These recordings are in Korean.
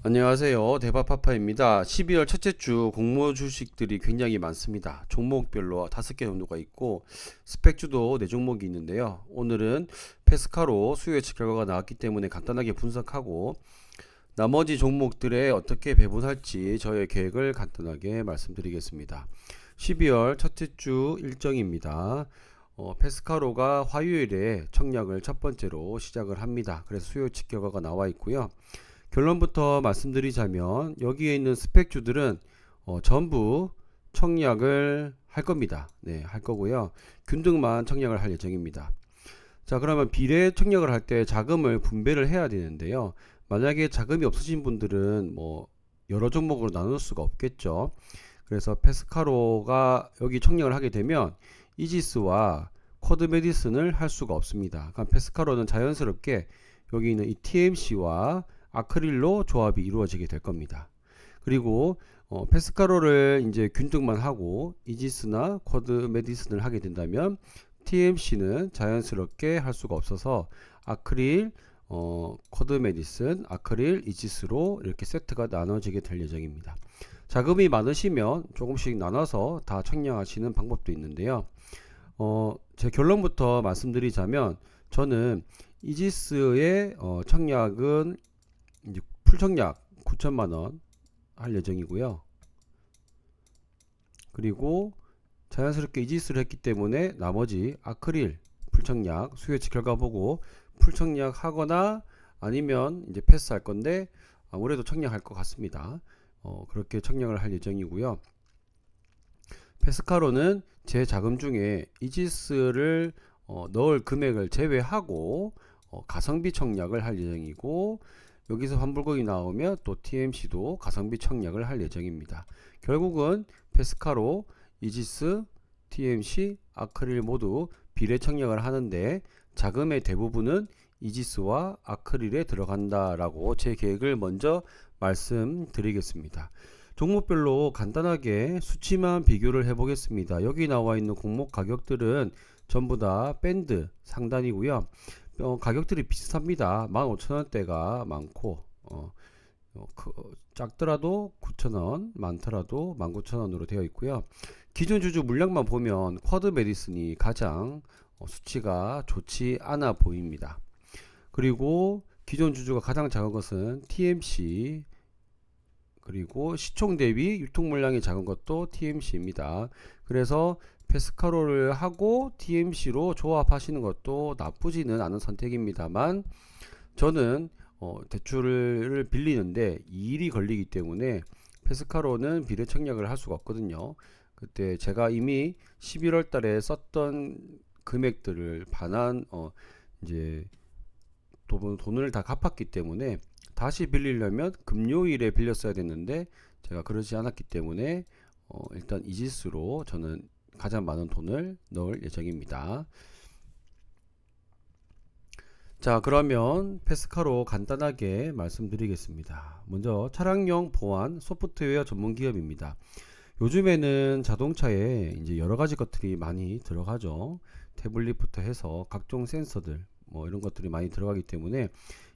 안녕하세요. 대박파파입니다. 12월 첫째 주 공모 주식들이 굉장히 많습니다. 종목별로 5개 정도가 있고 스펙주도 4종목이 있는데요. 오늘은 페스카로 수요 예측 결과가 나왔기 때문에 간단하게 분석하고 나머지 종목들에 어떻게 배분할지 저의 계획을 간단하게 말씀드리겠습니다. 12월 첫째 주 일정입니다. 페스카로가 화요일에 청약을 첫 번째로 시작을 합니다. 그래서 수요 예측 결과가 나와 있고요. 결론부터 말씀드리자면 여기에 있는 스펙주들은 전부 청약을 할 겁니다. 네, 할 거고요. 균등만 청약을 할 예정입니다. 자, 그러면 비례 청약을 할 때 자금을 분배를 해야 되는데요. 만약에 자금이 없으신 분들은 여러 종목으로 나눌 수가 없겠죠. 그래서 페스카로가 여기 청약을 하게 되면 이지스와 쿼드 메디슨을 할 수가 없습니다. 그럼 페스카로는 자연스럽게 여기 있는 이 TMC와 아크릴로 조합이 이루어지게 될 겁니다. 그리고 페스카로를 이제 균등만 하고 이지스나 쿼드 메디슨을 하게 된다면 TMC는 자연스럽게 할 수가 없어서 아크릴, 쿼드 메디슨, 아크릴, 이지스로 이렇게 세트가 나눠지게 될 예정입니다. 자금이 많으시면 조금씩 나눠서 다 청량하시는 방법도 있는데요. 제 결론부터 말씀드리자면 저는 이지스의 청약은 이제 풀청약 9천만원 할 예정이고요. 그리고 자연스럽게 이지스를 했기 때문에 나머지 아크릴 풀청약 수요 예측 결과 보고 풀청약 하거나 아니면 이제 패스할 건데 아무래도 청약할 것 같습니다. 그렇게 청약을 할 예정이고요. 페스카로는 제 자금 중에 이지스를 넣을 금액을 제외하고 가성비 청약을 할 예정이고 여기서 환불금이 나오면 또 TMC도 가성비 청약을 할 예정입니다. 결국은 페스카로, 이지스, TMC, 아크릴 모두 비례 청약을 하는데 자금의 대부분은 이지스와 아크릴에 들어간다라고 제 계획을 먼저 말씀드리겠습니다. 종목별로 간단하게 수치만 비교를 해보겠습니다. 여기 나와 있는 종목 가격들은 전부 다 밴드 상단이고요. 가격들이 비슷합니다. 15,000원대가 많고 작더라도 9,000원, 많더라도 19,000원으로 되어 있고요. 기존 주주 물량만 보면 쿼드 메디슨이 가장 수치가 좋지 않아 보입니다. 그리고 기존 주주가 가장 작은 것은 TMC, 그리고 시총 대비 유통 물량이 작은 것도 TMC입니다. 그래서 페스카로를 하고 TMC로 조합하시는 것도 나쁘지는 않은 선택입니다만 저는 대출을 빌리는데 2일이 걸리기 때문에 페스카로는 비례 청약을 할 수가 없거든요. 그때 제가 이미 11월 달에 썼던 금액들을 반환 이제 돈을 다 갚았기 때문에 다시 빌리려면 금요일에 빌렸어야 됐는데 제가 그러지 않았기 때문에 일단 이지스로 저는 가장 많은 돈을 넣을 예정입니다. 자, 그러면 페스카로 간단하게 말씀드리겠습니다. 먼저 차량용 보안 소프트웨어 전문 기업입니다. 요즘에는 자동차에 이제 여러 가지 것들이 많이 들어가죠. 태블릿부터 해서 각종 센서들 이런 것들이 많이 들어가기 때문에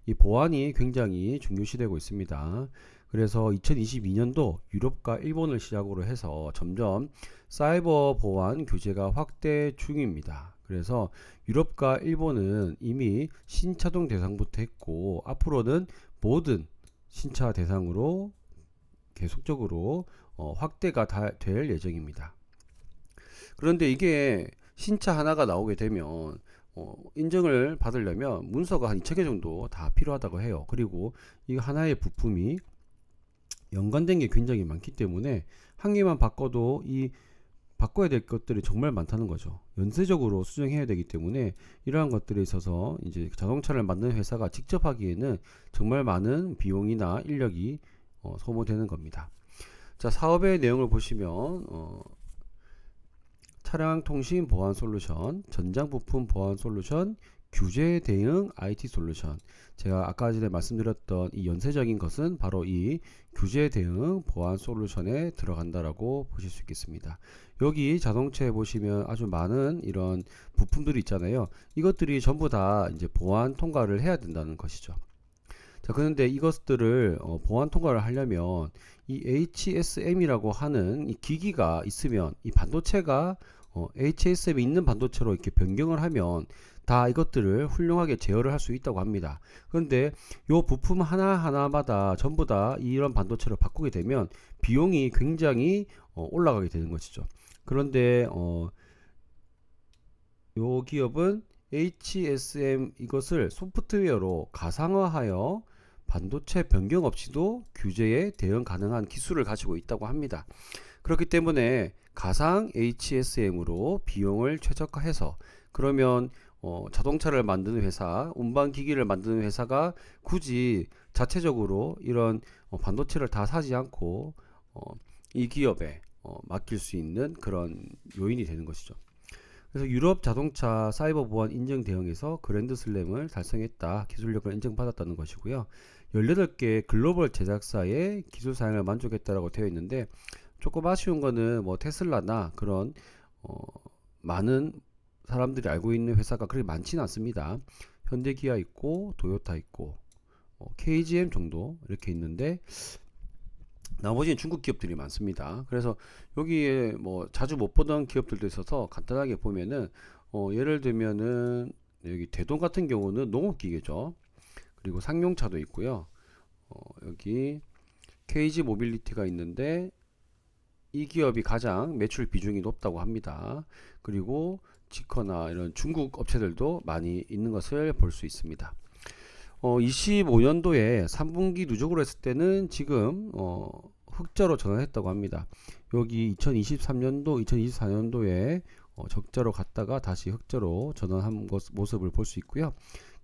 이 보안이 굉장히 중요시되고 있습니다. 그래서 2022년도 유럽과 일본을 시작으로 해서 점점 사이버 보안 규제가 확대 중입니다. 그래서 유럽과 일본은 이미 신차동 대상부터 했고 앞으로는 모든 신차 대상으로 계속적으로 확대가 될 예정입니다. 그런데 이게 신차 하나가 나오게 되면 인증을 받으려면 문서가 한 2,000개 정도 다 필요하다고 해요. 그리고 이 하나의 부품이 연관된 게 굉장히 많기 때문에 한 개만 바꿔도 이 바꿔야 될 것들이 정말 많다는 거죠. 연쇄적으로 수정해야 되기 때문에 이러한 것들에 있어서 이제 자동차를 만드는 회사가 직접 하기에는 정말 많은 비용이나 인력이 소모되는 겁니다. 자, 사업의 내용을 보시면 차량 통신 보안 솔루션, 전장 부품 보안 솔루션, 규제 대응 IT 솔루션. 제가 아까 전에 말씀드렸던 이 연쇄적인 것은 바로 이 규제 대응 보안 솔루션에 들어간다라고 보실 수 있겠습니다. 여기 자동차에 보시면 아주 많은 이런 부품들이 있잖아요. 이것들이 전부 다 이제 보안 통과를 해야 된다는 것이죠. 자, 그런데 이것들을 보안 통과를 하려면 이 HSM이라고 하는 이 기기가 있으면 이 반도체가 HSM이 있는 반도체로 이렇게 변경을 하면 다 이것들을 훌륭하게 제어를 할 수 있다고 합니다. 그런데 요 부품 하나하나마다 전부 다 이런 반도체로 바꾸게 되면 비용이 굉장히 올라가게 되는 것이죠. 그런데 요 기업은 HSM 이것을 소프트웨어로 가상화하여 반도체 변경 없이도 규제에 대응 가능한 기술을 가지고 있다고 합니다. 그렇기 때문에 가상 HSM으로 비용을 최적화해서 그러면 자동차를 만드는 회사, 운반기기를 만드는 회사가 굳이 자체적으로 이런 반도체를 다 사지 않고 이 기업에 맡길 수 있는 그런 요인이 되는 것이죠. 그래서 유럽 자동차 사이버 보안 인증 대응에서 그랜드 슬램을 달성했다. 기술력을 인정받았다는 것이고요. 18개 글로벌 제작사의 기술 사양을 만족했다라고 되어 있는데 조금 아쉬운 거는 뭐 테슬라나 그런 어, 많은 사람들이 알고 있는 회사가 그렇게 많지는 않습니다. 현대 기아 있고 도요타 있고 KGM 정도 이렇게 있는데 나머지는 중국 기업들이 많습니다. 그래서 여기에 뭐 자주 못 보던 기업들도 있어서 간단하게 보면은 예를 들면은 여기 대동 같은 경우는 농업기계죠. 그리고 상용차도 있고요. 여기 KG 모빌리티가 있는데 이 기업이 가장 매출 비중이 높다고 합니다. 그리고 지커나 이런 중국 업체들도 많이 있는 것을 볼 수 있습니다. 25년도에 3분기 누적으로 했을 때는 지금 흑자로 전환했다고 합니다. 여기 2023년도, 2024년도에 적자로 갔다가 다시 흑자로 전환한 모습을 볼 수 있고요.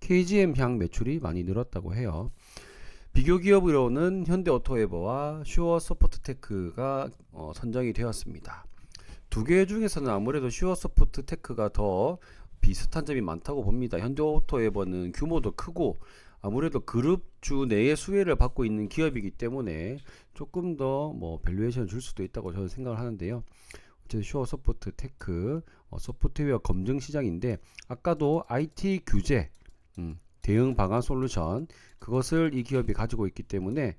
KGM 향 매출이 많이 늘었다고 해요. 비교 기업으로는 현대오토에버와 슈어소프트테크가 선정이 되었습니다. 두 개 중에서는 아무래도 슈어소프트테크가 더 비슷한 점이 많다고 봅니다. 현대오토에버는 규모도 크고 아무래도 그룹주 내의 수혜를 받고 있는 기업이기 때문에 조금 더 뭐 밸류에이션을 줄 수도 있다고 저는 생각을 하는데요. 어쨌든 슈어소프트테크 소프트웨어 검증 시장인데 아까도 IT 규제 대응 방안 솔루션 그것을 이 기업이 가지고 있기 때문에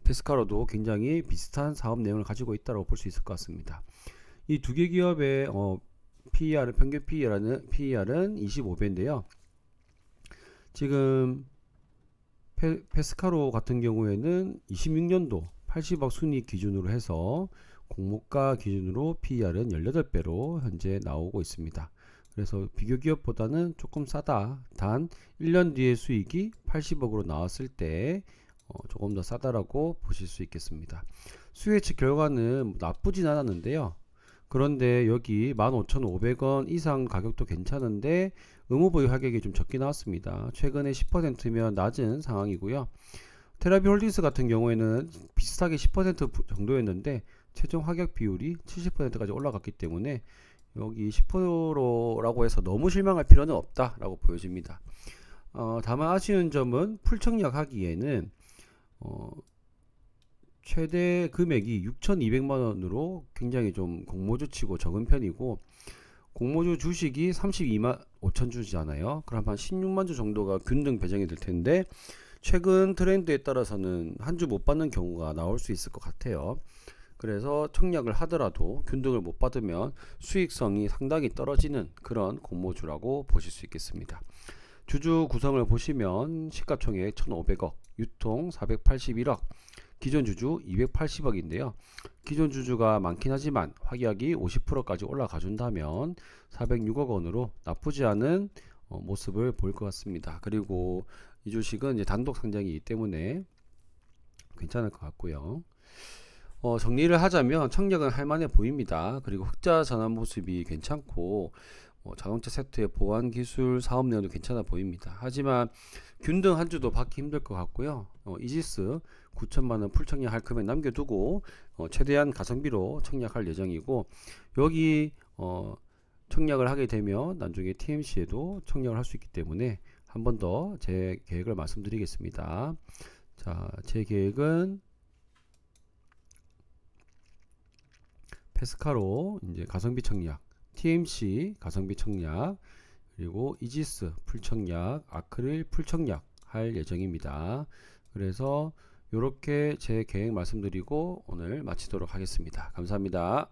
페스카로도 굉장히 비슷한 사업 내용을 가지고 있다고 볼 수 있을 것 같습니다. 이 두 개 기업의 PER 평균 PER은 25배인데요. 지금 페스카로 같은 경우에는 26년도 80억 순이익 기준으로 해서 공모가 기준으로 PER은 18배로 현재 나오고 있습니다. 그래서 비교 기업보다는 조금 싸다. 단 1년 뒤에 수익이 80억으로 나왔을 때 조금 더 싸다라고 보실 수 있겠습니다. 수혜치 결과는 나쁘진 않았는데요. 그런데 여기 15,500원 이상 가격도 괜찮은데 의무보유 가격이 좀 적게 나왔습니다. 최근에 10%면 낮은 상황이고요. 테라비 홀딩스 같은 경우에는 비슷하게 10% 정도였는데 최종 하격 비율이 70%까지 올라갔기 때문에 여기 10%라고 해서 너무 실망할 필요는 없다라고 보여집니다. 다만 아쉬운 점은 풀청약 하기에는 최대 금액이 6,200만원으로 굉장히 좀 공모주치고 적은 편이고 공모주 주식이 32만 5천 주잖아요. 그럼 한 16만 주 정도가 균등 배정이 될 텐데 최근 트렌드에 따라서는 한 주 못 받는 경우가 나올 수 있을 것 같아요. 그래서 청약을 하더라도 균등을 못 받으면 수익성이 상당히 떨어지는 그런 공모주라고 보실 수 있겠습니다. 주주 구성을 보시면 시가총액 1,500억, 유통 481억, 기존 주주 280억인데요. 기존 주주가 많긴 하지만 확약이 50%까지 올라가 준다면 406억 원으로 나쁘지 않은 모습을 보일 것 같습니다. 그리고 이 주식은 이제 단독 상장이기 때문에 괜찮을 것 같고요. 정리를 하자면 청약은 할만해 보입니다. 그리고 흑자 전환 모습이 괜찮고 자동차 섹터의 보안 기술 사업 내용도 괜찮아 보입니다. 하지만 균등 한 주도 받기 힘들 것 같고요. 이지스 9천만원 풀청약 할 금액 남겨두고 최대한 가성비로 청약할 예정이고 여기 청약을 하게 되면 나중에 TMC에도 청약을 할 수 있기 때문에 한 번 더 제 계획을 말씀드리겠습니다. 자, 제 계획은 페스카로 이제 가성비 청약, TMC 가성비 청약, 그리고 이지스 풀청약, 아크릴 풀청약 할 예정입니다. 그래서 이렇게 제 계획 말씀드리고 오늘 마치도록 하겠습니다. 감사합니다.